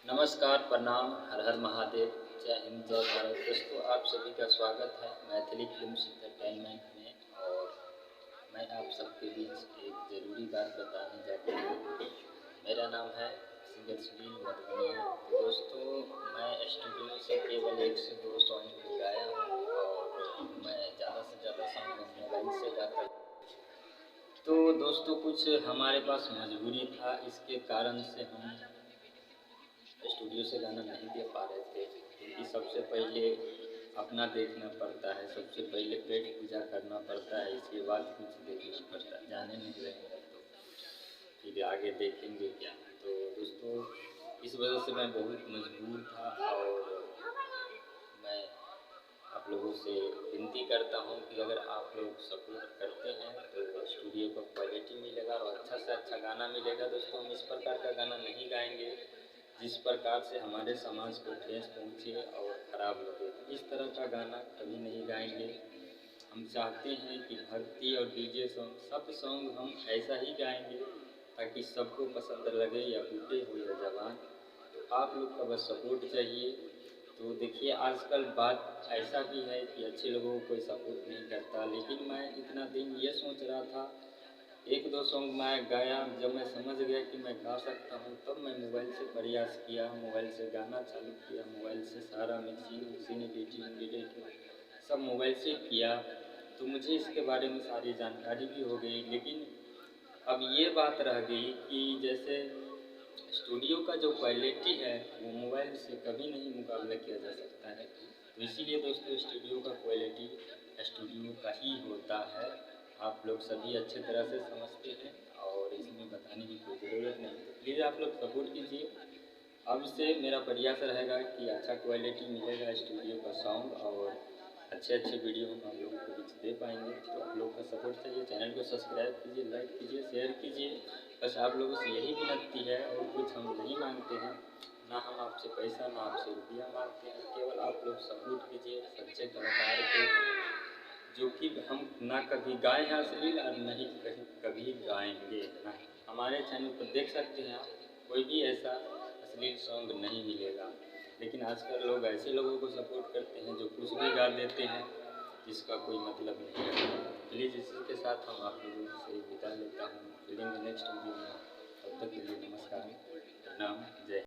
नमस्कार, प्रणाम, हर हर महादेव, जय हिंद, जय भारत। दोस्तों, आप सभी का स्वागत है मैथिली फिल्म्स एंटरटेनमेंट में। और मैं आप सबके बीच एक ज़रूरी बात बताने जाता हूँ। मेरा नाम है सिंगर सुनील मधुबनिया। तो दोस्तों, मैं स्टूडियो से केवल 1 से 2 सॉन्ग गाया हूँ और मैं ज़्यादा से ज़्यादा सॉन्ग मोबाइल से गाता हूँ। तो दोस्तों, कुछ हमारे पास मजबूरी था, इसके कारण से हम स्टूडियो से गाना नहीं दे पा रहे थे, क्योंकि सबसे पहले अपना देखना पड़ता है, सबसे पहले पेट पूजा करना पड़ता है, इसके बाद कुछ देखना पड़ता है। जाने नहीं रहेंगे तो फिर आगे देखेंगे क्या। तो दोस्तों, इस वजह से मैं बहुत मजबूर था और मैं आप लोगों से विनती करता हूँ कि अगर आप लोग सपोर्ट करते हैं तो स्टूडियो को क्वालिटी मिलेगा और अच्छा से अच्छा गाना मिलेगा। दोस्तों, हम इस प्रकार का गाना नहीं गाएंगे जिस प्रकार से हमारे समाज को ठेस पहुँचे और ख़राब लगे। इस तरह का गाना कभी नहीं गाएंगे। हम चाहते हैं कि भक्ति और डीजे सॉन्ग, सब सॉन्ग हम ऐसा ही गाएंगे ताकि सबको पसंद लगे, या बूढ़े हो या जवान। तो आप लोग का बस सपोर्ट चाहिए। तो देखिए, आजकल बात ऐसा भी है कि अच्छे लोगों को कोई सपोर्ट नहीं करता, लेकिन मैं इतना दिन ये सोच रहा था, 1-2 सॉन्ग मैं गाया, जब मैं समझ गया कि मैं गा सकता हूँ, तब मैं मोबाइल से प्रयास किया, मोबाइल से गाना चालू किया, मोबाइल से सारा मिक्सिंग एडिटिंग सब मोबाइल से किया। तो मुझे इसके बारे में सारी जानकारी भी हो गई। लेकिन अब ये बात रह गई कि जैसे स्टूडियो का जो क्वालिटी है वो मोबाइल से कभी नहीं मुकाबला किया जा सकता है। तो इसीलिए दोस्तों, स्टूडियो का क्वालिटी स्टूडियो का ही होता है। आप लोग सभी अच्छे तरह से समझते हैं और इसमें बताने की कोई ज़रूरत नहीं है। प्लीज़ आप लोग सपोर्ट कीजिए। अब से मेरा प्रयास रहेगा कि अच्छा क्वालिटी मिलेगा स्टूडियो का साउंड, और अच्छे अच्छे वीडियो हम आप लोगों को बीच दे पाएंगे। तो आप लोग का सपोर्ट चाहिए। चैनल को सब्सक्राइब कीजिए, लाइक कीजिए, शेयर कीजिए। बस आप लोगों से यही विनती है, और कुछ हम नहीं मांगते हैं। ना हम आपसे पैसा, ना आपसे रुपया मांगते हैं। केवल आप लोग सपोर्ट कीजिए सच्चे कलाकार को, जो कि हम ना कभी गाए हैं अश्लील और नहीं कहीं कभी गाएंगे। ना हमारे चैनल पर देख सकते हैं आप, कोई भी ऐसा अश्लील सॉन्ग नहीं मिलेगा। लेकिन आजकल लोग ऐसे लोगों को सपोर्ट करते हैं जो कुछ भी गा देते हैं, जिसका कोई मतलब नहीं है। प्लीज़ इसी के साथ हम आप लोगों से विदा लेता हूँ। मिलेंगे नेक्स्ट वीडियो में। तब तक के लिए नमस्कार, प्रणाम, जय।